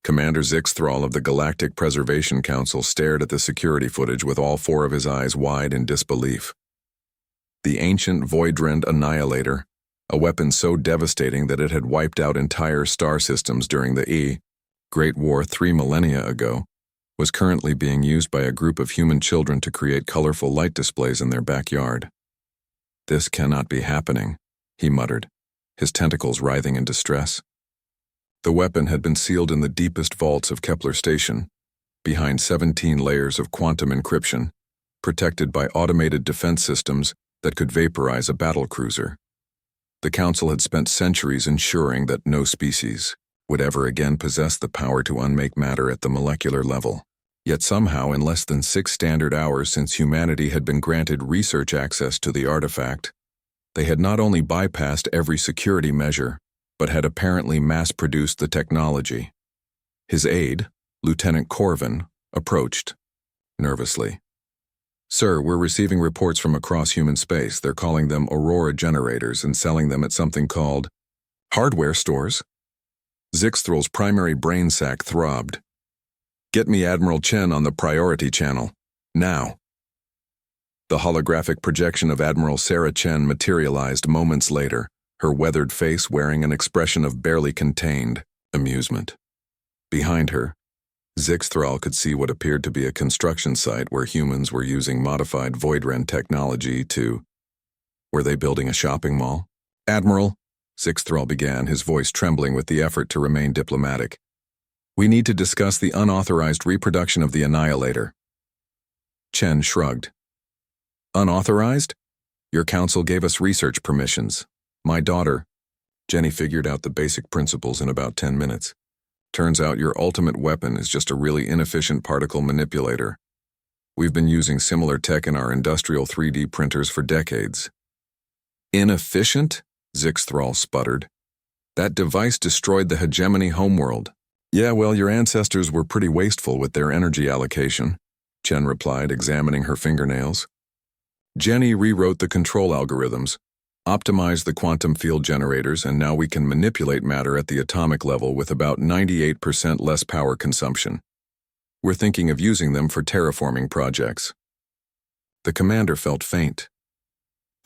Commander Zixthral of the Galactic Preservation Council stared at the security footage with all four of his eyes wide in disbelief. The ancient Voidrend Annihilator, a weapon so devastating that it had wiped out entire star systems during the Great War 3 millennia ago, was currently being used by a group of human children to create colorful light displays in their backyard. "This cannot be happening," he muttered, his tentacles writhing in distress. The weapon had been sealed in the deepest vaults of Kepler Station, behind 17 layers of quantum encryption, protected by automated defense systems that could vaporize a battle cruiser. The Council had spent centuries ensuring that no species would ever again possess the power to unmake matter at the molecular level. Yet somehow, in less than 6 standard hours since humanity had been granted research access to the artifact, they had not only bypassed every security measure, but had apparently mass-produced the technology. His aide, Lieutenant Corvin, approached, nervously. "Sir, we're receiving reports from across human space. They're calling them Aurora generators and selling them at something called hardware stores." Zixthral's primary brain sac throbbed. "Get me Admiral Chen on the priority channel. Now." The holographic projection of Admiral Sarah Chen materialized moments later, her weathered face wearing an expression of barely contained amusement. Behind her, Zixthral could see what appeared to be a construction site where humans were using modified Voidrend technology to... Were they building a shopping mall? "Admiral," Zixthral began, his voice trembling with the effort to remain diplomatic, "we need to discuss the unauthorized reproduction of the Annihilator." Chen shrugged. "Unauthorized? Your council gave us research permissions. My daughter..." Jenny figured out the basic principles in about 10 minutes. "Turns out your ultimate weapon is just a really inefficient particle manipulator. We've been using similar tech in our industrial 3D printers for decades." "Inefficient?" Zixthral sputtered. "That device destroyed the hegemony homeworld." "Yeah, well, your ancestors were pretty wasteful with their energy allocation," Chen replied, examining her fingernails. "Jenny rewrote the control algorithms, optimized the quantum field generators, and now we can manipulate matter at the atomic level with about 98% less power consumption. We're thinking of using them for terraforming projects." The commander felt faint.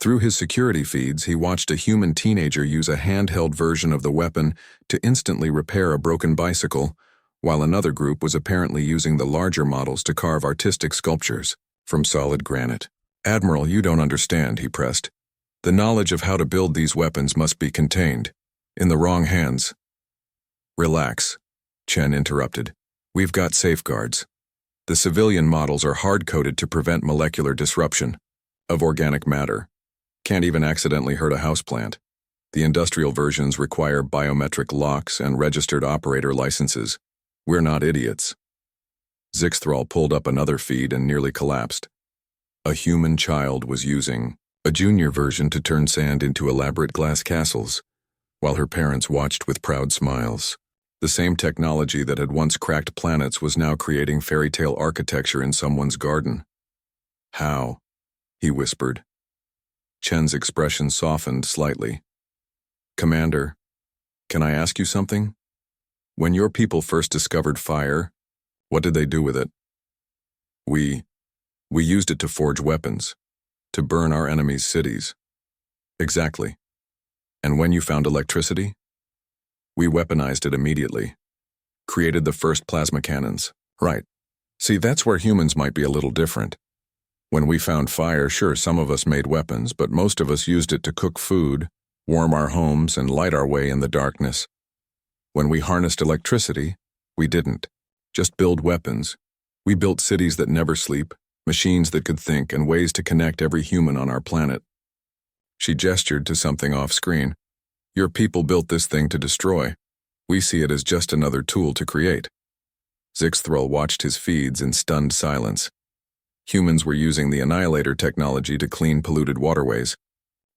Through his security feeds, he watched a human teenager use a handheld version of the weapon to instantly repair a broken bicycle, while another group was apparently using the larger models to carve artistic sculptures from solid granite. "Admiral, you don't understand," he pressed. "The knowledge of how to build these weapons must be contained. In the wrong hands." "Relax," Chen interrupted. "We've got safeguards. The civilian models are hard-coded to prevent molecular disruption of organic matter. Can't even accidentally hurt a houseplant. The industrial versions require biometric locks and registered operator licenses. We're not idiots." Zixthral pulled up another feed and nearly collapsed. A human child was using a junior version to turn sand into elaborate glass castles, while her parents watched with proud smiles. The same technology that had once cracked planets was now creating fairy tale architecture in someone's garden. "How?" he whispered. Chen's expression softened slightly. "Commander, can I ask you something? When your people first discovered fire, what did they do with it?" We used it to forge weapons, to burn our enemies' cities." "Exactly. And when you found electricity?" "We weaponized it immediately. Created the first plasma cannons." "Right. See, that's where humans might be a little different. When we found fire, sure, some of us made weapons, but most of us used it to cook food, warm our homes, and light our way in the darkness. When we harnessed electricity, we didn't just build weapons. We built cities that never sleep, machines that could think, and ways to connect every human on our planet." She gestured to something off-screen. "Your people built this thing to destroy. We see it as just another tool to create." Zixthral watched his feeds in stunned silence. Humans were using the Annihilator technology to clean polluted waterways,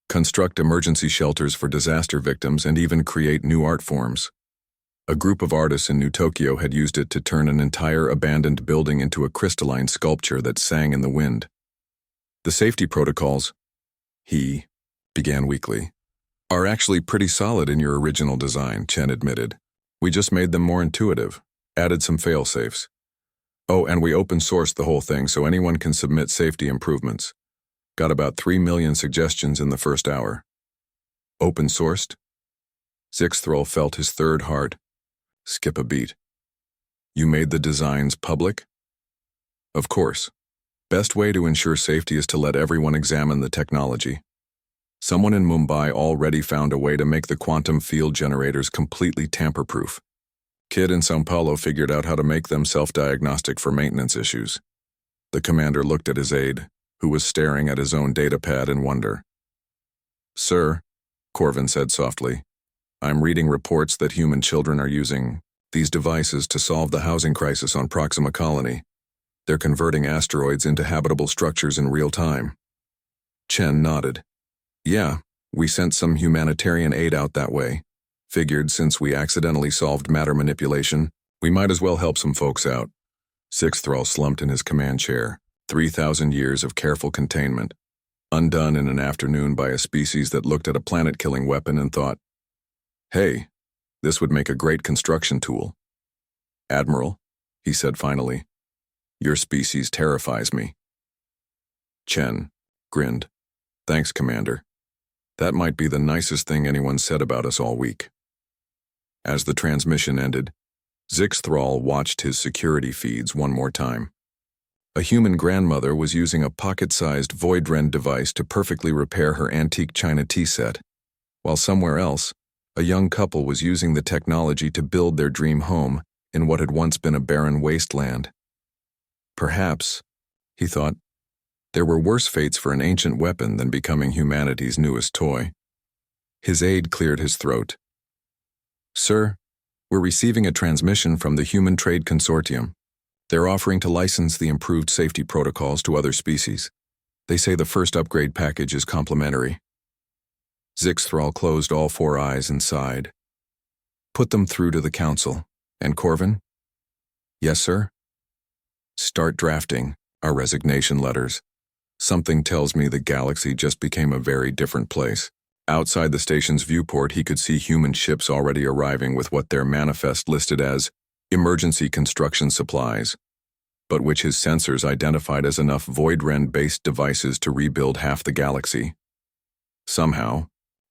construct emergency shelters for disaster victims, and even create new art forms. A group of artists in New Tokyo had used it to turn an entire abandoned building into a crystalline sculpture that sang in the wind. "The safety protocols," he began weakly, "are actually pretty solid in your original design," Chen admitted. "We just made them more intuitive. Added some fail-safes. Oh, and we open-sourced the whole thing so anyone can submit safety improvements. Got about 3 million suggestions in the first hour. Open-sourced? Zixthrol felt his third heart skip a beat. You made the designs public? Of course. Best way to ensure safety is to let everyone examine the technology. Someone in Mumbai already found a way to make the quantum field generators completely tamper-proof. Kid in São Paulo figured out how to make them self-diagnostic for maintenance issues. The commander looked at his aide, who was staring at his own datapad in wonder. Sir, Corvin said softly, I'm reading reports that human children are using these devices to solve the housing crisis on Proxima Colony. They're converting asteroids into habitable structures in real time. Chen nodded. Yeah, we sent some humanitarian aid out that way. Figured since we accidentally solved matter manipulation, we might as well help some folks out. Zixthrol slumped in his command chair. 3,000 years of careful containment, undone in an afternoon by a species that looked at a planet-killing weapon and thought, hey, this would make a great construction tool. Admiral, he said finally, your species terrifies me. Chen grinned. Thanks, Commander. That might be the nicest thing anyone said about us all week. As the transmission ended, Zixthrol watched his security feeds one more time. A human grandmother was using a pocket-sized Voidrend device to perfectly repair her antique China tea set, while somewhere else, a young couple was using the technology to build their dream home in what had once been a barren wasteland. Perhaps, he thought, there were worse fates for an ancient weapon than becoming humanity's newest toy. His aide cleared his throat. Sir, we're receiving a transmission from the Human Trade Consortium. They're offering to license the improved safety protocols to other species. They say the first upgrade package is complimentary. Zixthrol closed all 4 eyes and sighed. Put them through to the council. And Corvin? Yes, sir? Start drafting our resignation letters. Something tells me the galaxy just became a very different place. Outside the station's viewport, he could see human ships already arriving with what their manifest listed as emergency construction supplies, but which his sensors identified as enough Voidrend-based devices to rebuild half the galaxy. Somehow,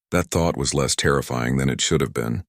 that thought was less terrifying than it should have been.